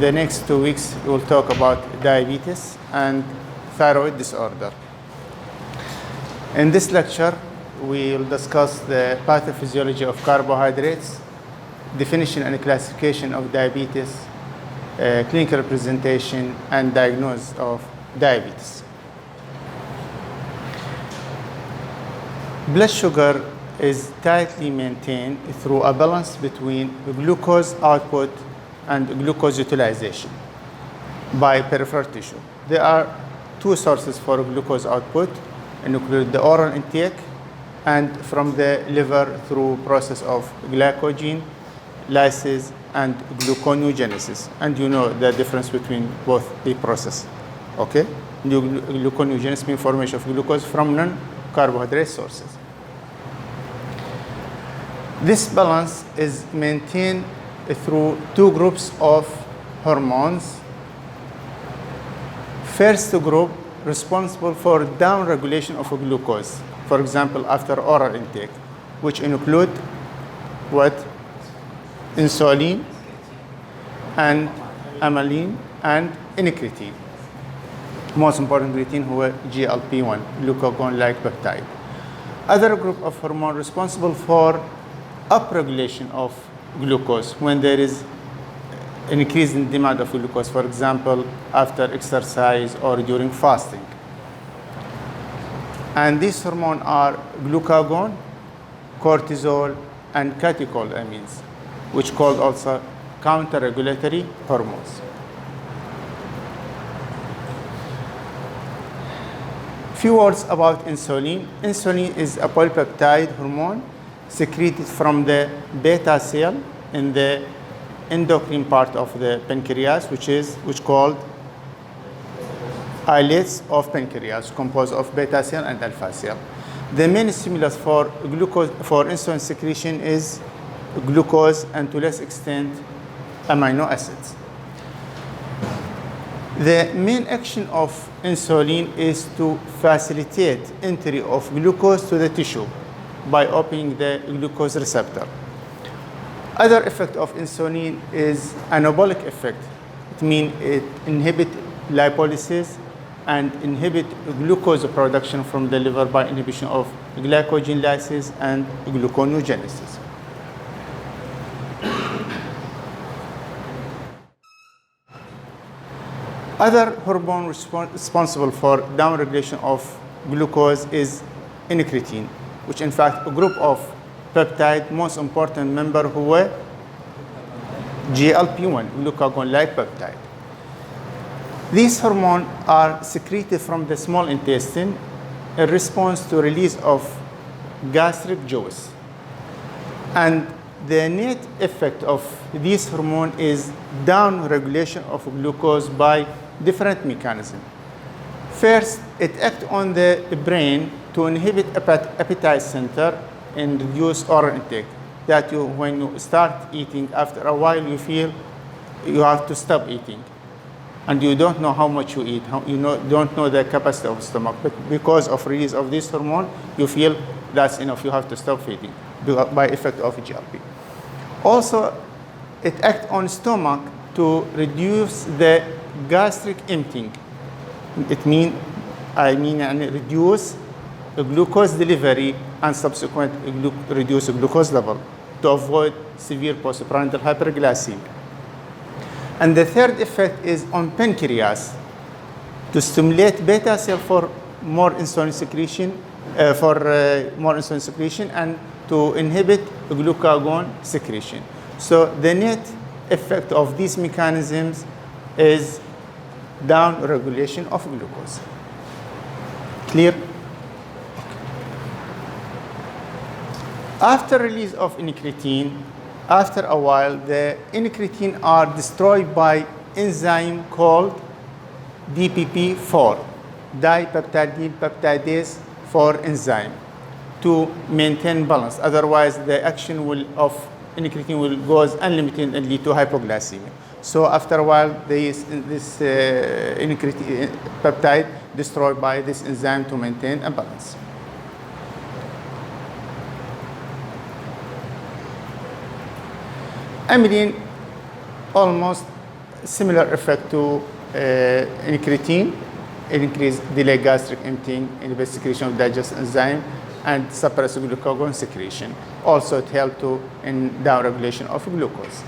the next 2 weeks, we'll talk about diabetes and thyroid disorder. In this lecture, we'll discuss the pathophysiology of carbohydrates, definition and classification of diabetes, clinical representation, and diagnosis of diabetes. Blood sugar is tightly maintained through a balance between glucose output and glucose utilization by peripheral tissue. There are two sources for glucose output, and include the oral intake and from the liver through process of glycogen lysis and gluconeogenesis. And you know the difference between both the process. Okay? Gluconeogenesis means formation of glucose from non-carbohydrate sources. This balance is maintained through two groups of hormones. First group responsible for down-regulation of glucose, for example, after oral intake, which include what? Insulin and amylin and incretin. Most important incretin who GLP-1, glucagon-like peptide. Other group of hormone responsible for upregulation of glucose when there is an increase in demand of glucose, for example, after exercise or during fasting. And these hormones are glucagon, cortisol, and catecholamines, which called also counter-regulatory hormones. Few words about insulin. Insulin is a polypeptide hormone secreted from the beta cell in the endocrine part of the pancreas, which called islets of pancreas, composed of beta cell and alpha cell. The main stimulus for insulin secretion is glucose and to less extent amino acids. The main action of insulin is to facilitate entry of glucose to the tissue by opening the glucose receptor. Other effect of insulin is anabolic effect. It means it inhibits lipolysis and inhibit glucose production from the liver by inhibition of glycogen lysis and gluconeogenesis. Other hormone responsible for downregulation of glucose is incretin, which in fact a group of peptide, most important member who were GLP-1, glucagon-like peptide. These hormones are secreted from the small intestine in response to release of gastric juice. And the net effect of this hormone is down regulation of glucose by different mechanisms. First, it acts on the brain to inhibit appetite center and reduce oral intake. That when you start eating, after a while you feel you have to stop eating. And you don't know how much you eat, don't know the capacity of the stomach. But because of release of this hormone, you feel that's enough, you have to stop feeding by effect of GLP. Also, it acts on stomach to reduce the gastric emptying. It means reduce glucose delivery and subsequent reduce glucose level to avoid severe postprandial hyperglycemia. And the third effect is on pancreas to stimulate beta cell for more insulin secretion, and to inhibit glucagon secretion. So the net effect of these mechanisms is down regulation of glucose. Clear? After release of incretin, after a while, the incretin are destroyed by enzyme called DPP4, dipeptidyl peptidase 4 enzyme, to maintain balance. Otherwise, the action of incretin will go unlimited and lead to hypoglycemia. So after a while, this incretin peptide destroyed by this enzyme to maintain a balance. Amylin almost similar effect to incretin, increase delayed gastric emptying, inhibit secretion of digestive enzyme, and suppress glucagon secretion. Also, it helps in downregulation of glucose.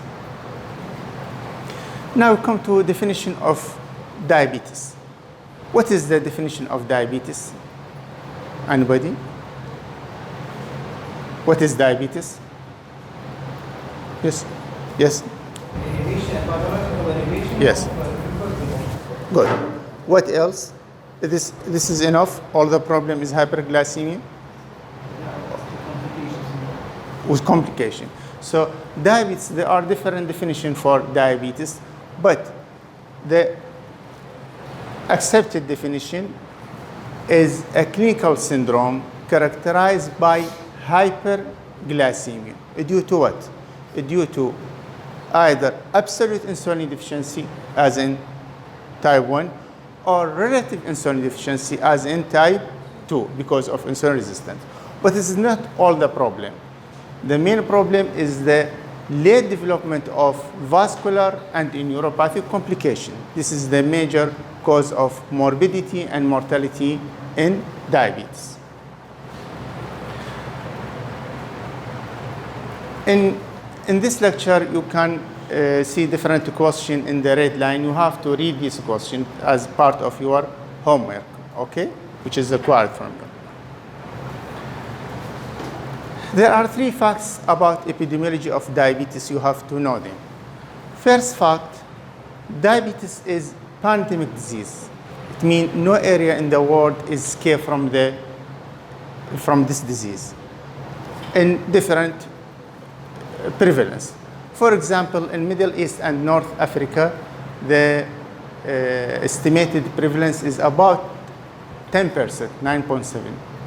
Now we come to definition of diabetes. What is the definition of diabetes? Anybody? What is diabetes? Yes. Yes. Yes. Good. What else? This is enough. All the problem is hyperglycemia with complication. So diabetes, there are different definitions for diabetes, but the accepted definition is a clinical syndrome characterized by hyperglycemia. Due to what? Due to either absolute insulin deficiency, as in type 1, or relative insulin deficiency, as in type 2, because of insulin resistance. But this is not all the problem. The main problem is the late development of vascular and neuropathic complication. This is the major cause of morbidity and mortality in diabetes. In this lecture, you can see different questions in the red line. You have to read this question as part of your homework, okay? Which is required from you. There are 3 facts about epidemiology of diabetes. You have to know them. First fact, diabetes is pandemic disease. It means no area in the world is escaped from this disease in different prevalence. For example, in Middle East and North Africa, the estimated prevalence is about 10%, 9.7.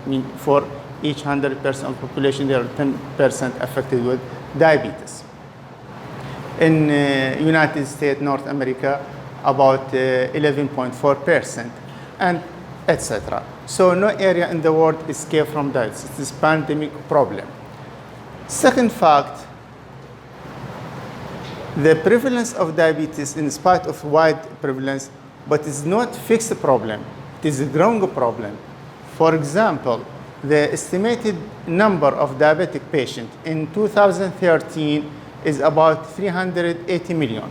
I mean, for each 100% of population, there are 10% affected with diabetes. In United States, North America, about 11.4%, and etc. So no area in the world is escaped from diabetes. It is a pandemic problem. Second fact, the prevalence of diabetes, in spite of wide prevalence, but is not fixed problem. It is a growing problem. For example, the estimated number of diabetic patients in 2013 is about 380 million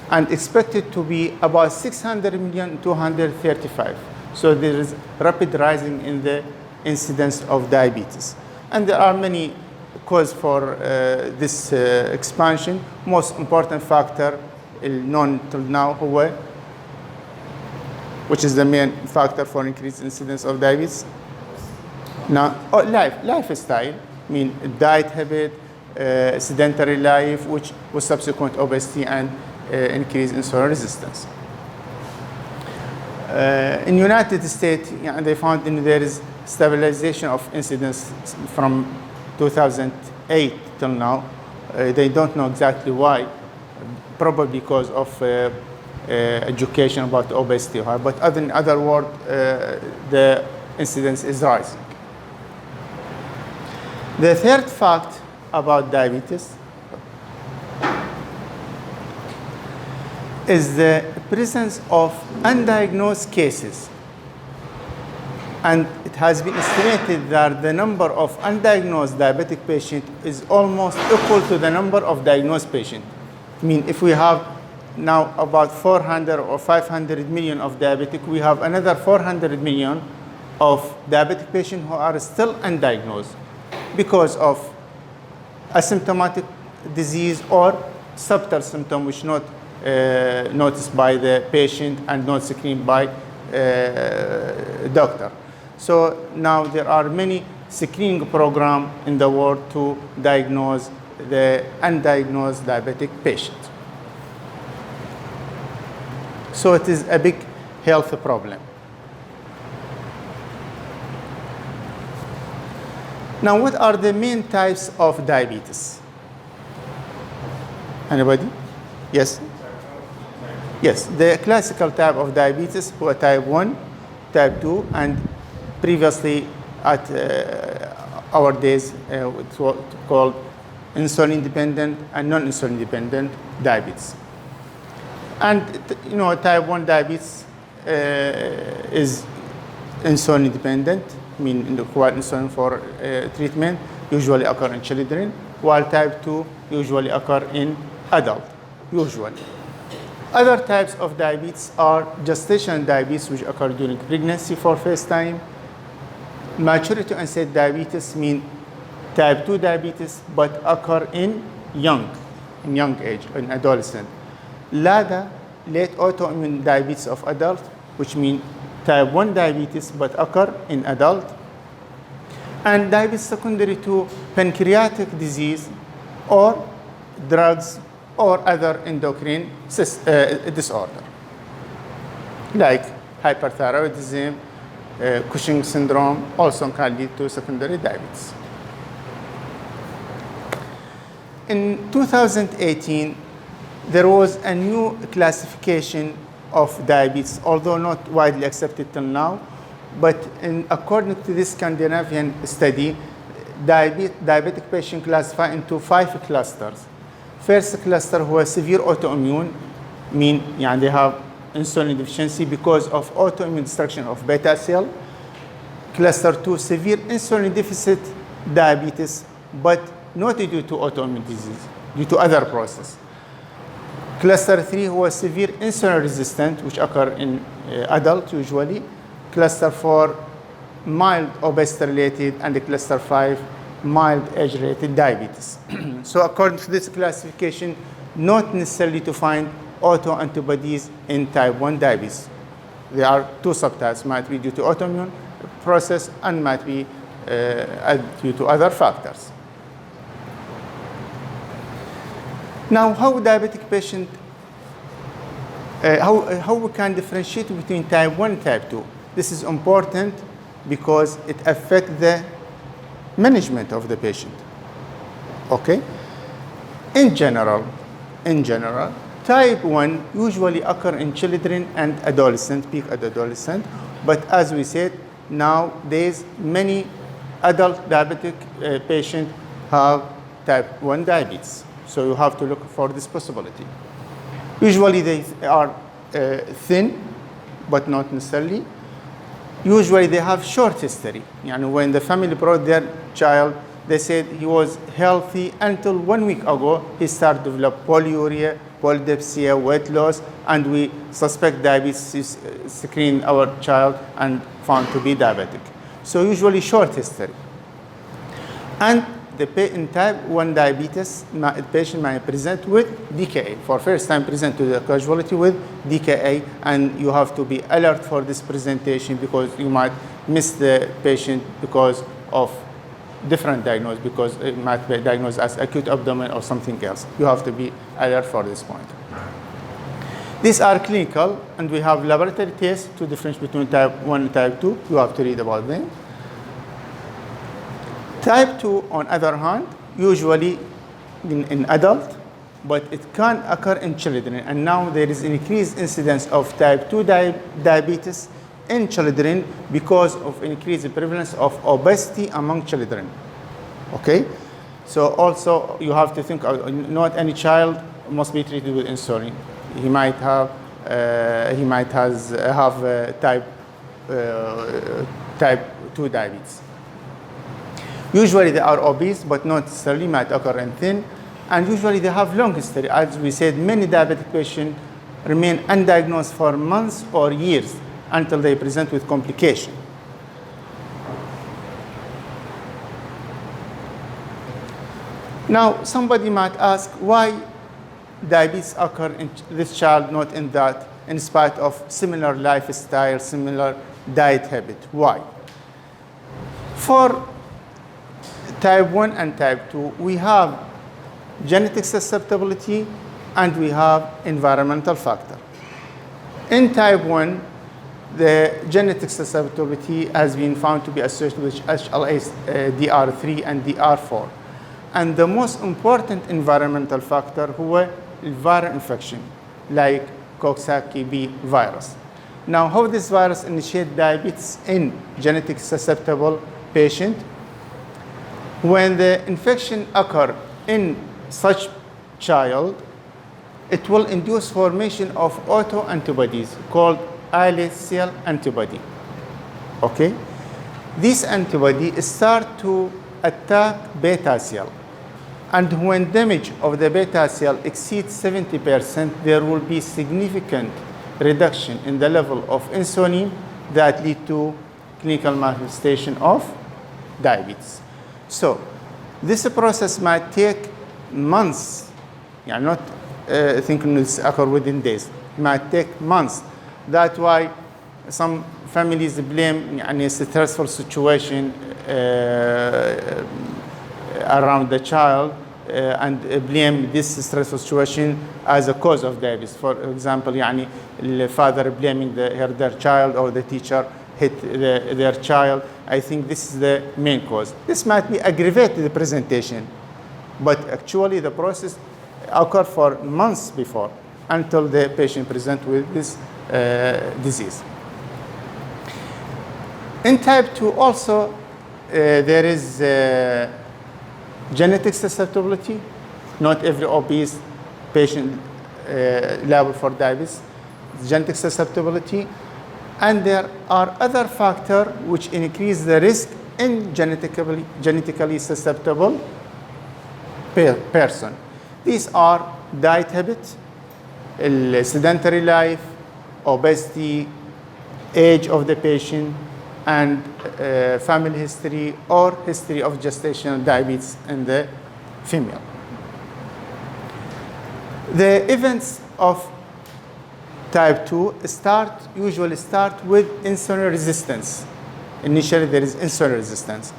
and expected to be about 600 million in 235. So there is rapid rising in the incidence of diabetes. And there are many causes for this expansion. Most important factor known till now, which is the main factor for increased incidence of diabetes. Now, lifestyle, I mean diet habit, sedentary life, which was subsequent obesity and increased insulin resistance. In United States, they found there is stabilization of incidence from 2008 till now. They don't know exactly why, probably because of education about obesity, but in other words, the incidence is rising. The third fact about diabetes is the presence of undiagnosed cases. And it has been estimated that the number of undiagnosed diabetic patients is almost equal to the number of diagnosed patients. I mean, if we have now about 400 or 500 million of diabetic, we have another 400 million of diabetic patients who are still undiagnosed because of asymptomatic disease or subtle symptom which not noticed by the patient and not screened by doctor. So now there are many screening programs in the world to diagnose the undiagnosed diabetic patient. So it is a big health problem. Now, what are the main types of diabetes? Anybody? Yes? Yes, the classical type of diabetes were type 1, type 2, and previously at our days, it was called insulin-dependent and non-insulin-dependent diabetes. And type 1 diabetes is insulin dependent, require insulin for treatment, usually occur in children, while type 2 usually occur in adult, usually. Other types of diabetes are gestational diabetes, which occur during pregnancy for first time. Maturity onset diabetes mean type 2 diabetes, but occur in young age, in adolescent. LADA, late autoimmune diabetes of adult, which mean type 1 diabetes, but occur in adult. And diabetes secondary to pancreatic disease or drugs or other endocrine disorder, like hyperthyroidism, Cushing syndrome, also can lead to secondary diabetes. In 2018, there was a new classification of diabetes, although not widely accepted till now. But according to this Scandinavian study, diabetic patients classified into 5 clusters. First cluster who are severe autoimmune, they have insulin deficiency because of autoimmune destruction of beta cell. Cluster 2, severe insulin deficit diabetes, but not due to autoimmune disease, due to other process. Cluster 3, who are severe insulin resistant, which occur in adult usually. Cluster 4, mild obesity related, and the cluster 5, mild age related diabetes. So according to this classification, not necessarily to find autoantibodies in type 1 diabetes. There are 2 subtypes, might be due to autoimmune process and might be due to other factors. Now, how diabetic patient, how we can differentiate between type 1 and type 2? This is important because it affects the management of the patient. Okay? In general, type 1 usually occur in children and adolescent, peak at adolescent. But as we said, nowadays many adult diabetic patients have type 1 diabetes. So you have to look for this possibility. Usually they are thin, but not necessarily. Usually they have short history. When the family brought their child, they said he was healthy until 1 week ago. He started to develop polyuria, polydipsia, weight loss, and we suspect diabetes, screen our child and found to be diabetic. So usually short history. And in type 1 diabetes, the patient might present with DKA. For first time present to the casualty with DKA, and you have to be alert for this presentation because you might miss the patient because of different diagnosis, because it might be diagnosed as acute abdomen or something else. You have to be alert for this point. These are clinical, and we have laboratory tests to differentiate between type 1 and type 2. You have to read about them. Type 2, on the other hand, usually in adult, but it can occur in children. And now there is an increased incidence of type 2 diabetes in children because of increased prevalence of obesity among children. Okay? So also you have to think, not any child must be treated with insulin. He might have type 2 diabetes. Usually they are obese, but not necessarily, might occur in thin. And usually they have long history. As we said, many diabetic patients remain undiagnosed for months or years until they present with complication. Now, somebody might ask why diabetes occur in this child, not in that, in spite of similar lifestyle, similar diet habit. Why? For type 1 and type 2, we have genetic susceptibility and we have environmental factor. In type 1, the genetic susceptibility has been found to be associated with HLA DR3 and DR4. And the most important environmental factor was viral infection, like Coxsackie-B virus. Now, how this virus initiates diabetes in genetic susceptible patient? When the infection occurs in such child, it will induce formation of autoantibodies called islet cell antibody. Okay? These antibodies start to attack beta cell. And when damage of the beta cell exceeds 70%, there will be significant reduction in the level of insulin that lead to clinical manifestation of diabetes. So this process might take months. I'm not thinking this occur within days. It might take months. That's why some families blame a stressful situation around the child and blame this stressful situation as a cause of diabetes. For example, the father blaming their child, or the teacher hit their child. I think this is the main cause. This might be aggravated the presentation, but actually the process occurred for months before until the patient presents with this disease. In type 2 also, there is genetic susceptibility. Not every obese patient liable for diabetes. Genetic susceptibility. And there are other factors which increase the risk in genetically susceptible person. These are diet habits, sedentary life, obesity, age of the patient, and family history or history of gestational diabetes in the female. The events of type 2 usually start with insulin resistance. Initially, there is insulin resistance.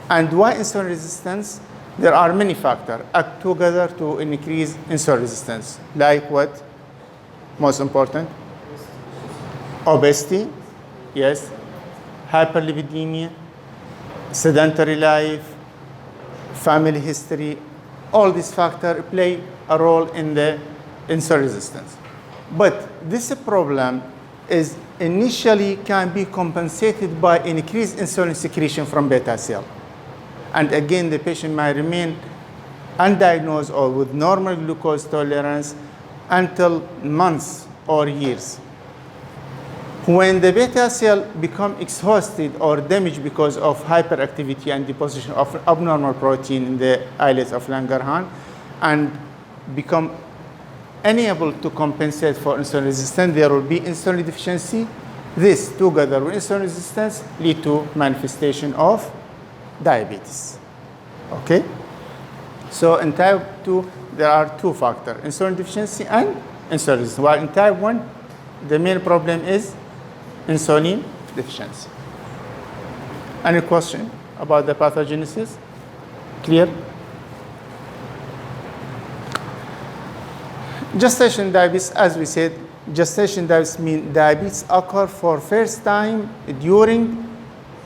And why insulin resistance? There are many factors act together to increase insulin resistance. Like what? Most important? Obesity, yes. Hyperlipidemia, sedentary life, family history. All these factors play a role in the insulin resistance. But this problem is initially can be compensated by increased insulin secretion from beta cell. And again, the patient might remain undiagnosed or with normal glucose tolerance until months or years. When the beta cell become exhausted or damaged because of hyperactivity and deposition of abnormal protein in the islets of Langerhans and become unable to compensate for insulin resistance, there will be insulin deficiency. This, together with insulin resistance, lead to manifestation of diabetes. Okay? So in type 2, there are two factors, insulin deficiency and insulin resistance. While in type 1, the main problem is insulin deficiency. Any question about the pathogenesis? Clear? Gestation diabetes, as we said, gestation diabetes means diabetes occur for first time during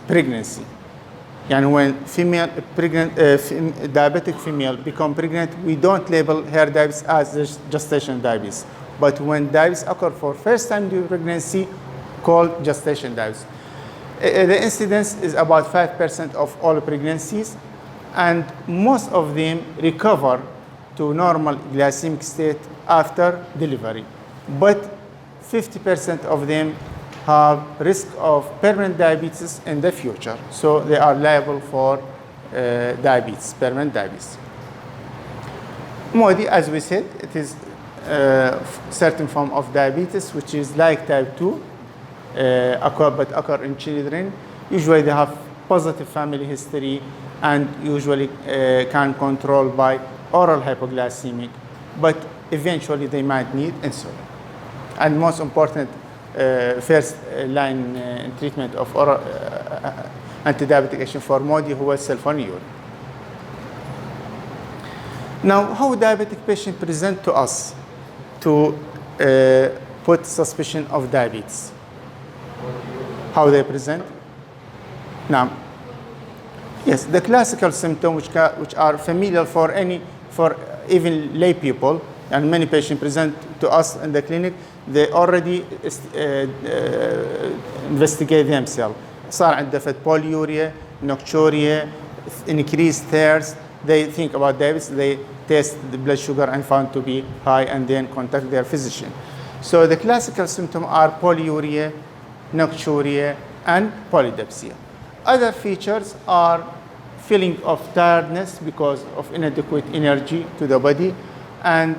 pregnancy. And when diabetic female become pregnant, we don't label her diabetes as gestation diabetes. But when diabetes occur for first time during pregnancy, called gestation diabetes. The incidence is about 5% of all pregnancies, and most of them recover to normal glycemic state after delivery. But 50% of them have risk of permanent diabetes in the future. So they are liable for diabetes, permanent diabetes. MODY, as we said, it is a certain form of diabetes, which is like type 2, occur in children. Usually they have positive family history and usually can control by oral hypoglycemic, but eventually they might need insulin. And most important, first line treatment of oral antidiabetic agent for MODY who was sulfonylurea. Now, how diabetic patient present to us to put suspicion of diabetes? How they present? Now, yes, the classical symptoms which are familiar for even lay people, and many patients present to us in the clinic, they already investigate themselves. صار عنده polyuria, nocturia, increased thirst, they think about diabetes, they test the blood sugar and found to be high and then contact their physician. So the classical symptoms are polyuria, nocturia, and polydipsia. Other features are feeling of tiredness because of inadequate energy to the body, and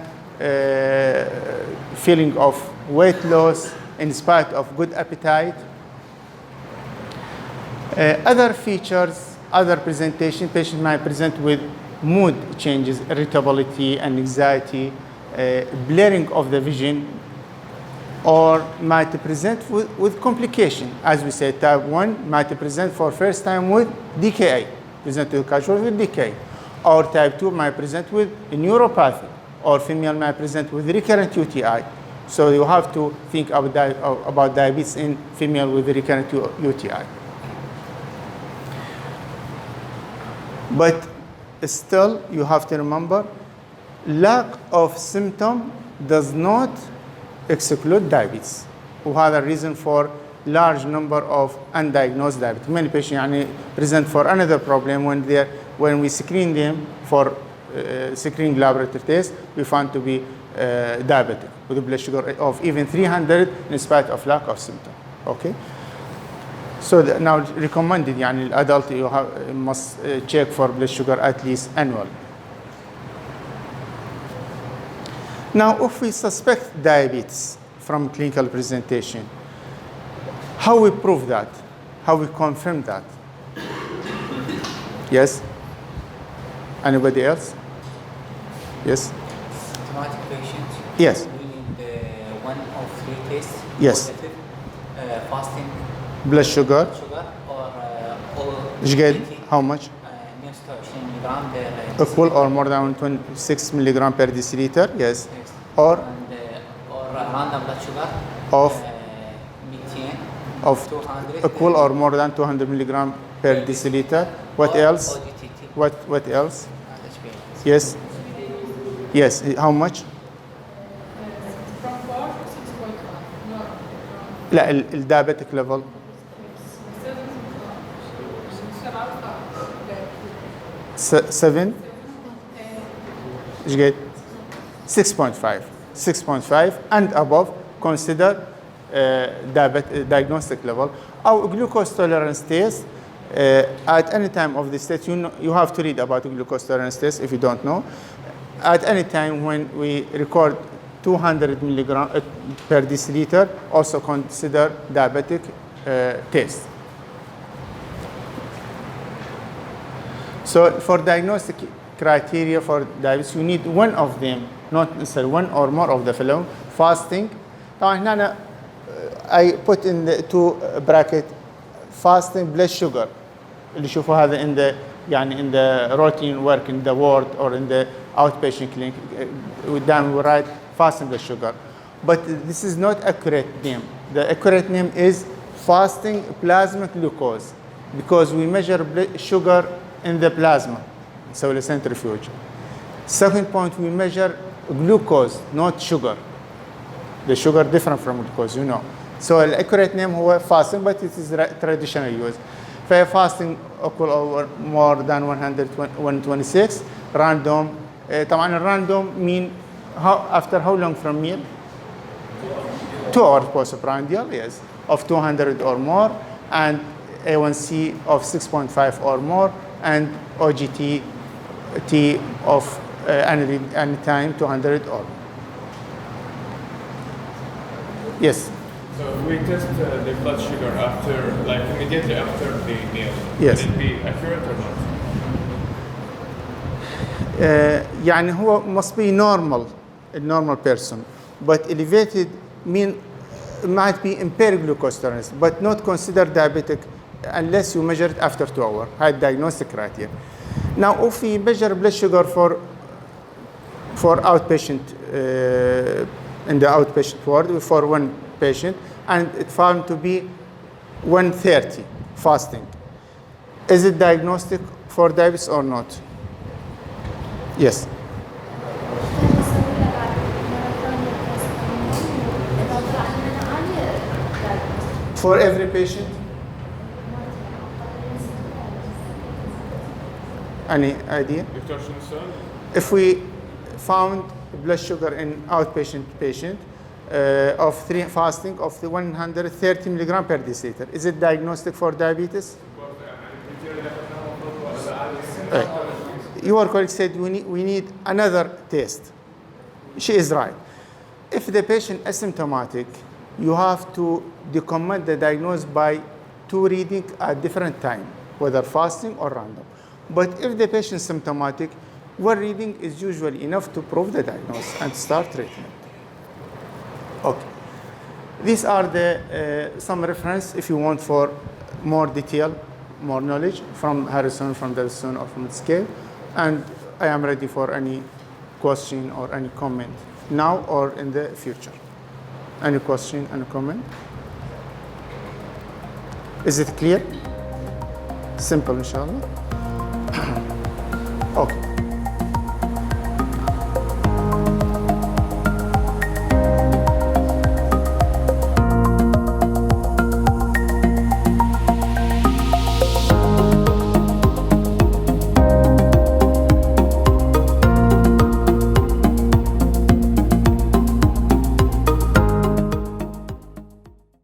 feeling of weight loss in spite of good appetite. Other features, other presentation, patients might present with mood changes, irritability and anxiety, blurring of the vision, or might present with complication. As we said, type 1 might present for first time with DKA, present to the casual with DKA. Or type 2 might present with neuropathy, or female might present with recurrent UTI. So you have to think about diabetes in female with recurrent UTI. But still, you have to remember, lack of symptom does not exclude diabetes. وهذا reason for large number of undiagnosed diabetes. Many patients present for another problem when we screen them for screening laboratory test, we found to be diabetic with a blood sugar of even 300 in spite of lack of symptom. Okay. So now recommended, adult you must check for blood sugar at least annually. Now, if we suspect diabetes from clinical presentation, how we prove that? How we confirm that? Yes? Anybody else? Yes? Symptomatic patients. Yes. We need one of three tests. Yes. Positive, fasting, Blood sugar. or How much? 120 ملغ per Equal or more than 26 milligram per deciliter. Yes. Or or random blood sugar of 200 of 200 equal or more than 200 milligram per deciliter. What else? OGTT. What else? Yes. Yes. How much? From 4 to 6.1. No. لا الدايابيتك ليفل 7 ايش قد 6.5 and above consider diagnostic level or glucose tolerance test. At any time of this test, you have to read about glucose tolerance test if you don't know. At any time when we record 200 milligram per deciliter, also consider diabetic test. So for diagnostic criteria for diabetes, you need one of them, not necessarily one or more of the following. Fasting. طبعا هنا I put in the two bracket fasting blood sugar. اللي شوفوا هذا in the routine work in the ward or in the outpatient clinic. Then we write fasting blood sugar. But this is not accurate name. The accurate name is fasting plasma glucose because we measure blood sugar in the plasma. So the centrifuge. Second point, we measure glucose, not sugar. The sugar different from glucose, you know. So the accurate name is fasting, but it is traditional use. For fasting equal or more than 126, random. طبعا random mean after how long from meal? 2 hours postprandial, yes, of 200 or more, and A1C of 6.5 or more, and OGT T of any time 200 or more. Yes. So if we test the blood sugar after, like immediately after the meal, Yes. would it be accurate or not? يعني هو must be normal, a normal person, but elevated mean might be impaired glucose tolerance, but not considered diabetic unless you measure it after 2 hours. High diagnostic criteria. Now, if we measure blood sugar for outpatient in the outpatient ward for one patient, and it found to be 130 fasting, is it diagnostic for diabetes or not? Yes. For every patient? Any idea? دكتور شنو السؤال؟ If we found blood sugar in outpatient patient of fasting of the 130 milligram per deciliter, is it diagnostic for diabetes? Your colleague said we need another test. She is right. If the patient asymptomatic, you have to document the diagnosis by 2 readings at different time, whether fasting or random. But if the patient is symptomatic, 1 reading is usually enough to prove the diagnosis and start treatment. Okay. These are the some reference if you want for more detail, more knowledge from Harrison, from Delson, or from the scale. And I am ready for any question or any comment now or in the future. Any question, any comment? Is it clear? Simple, inshallah. Okay.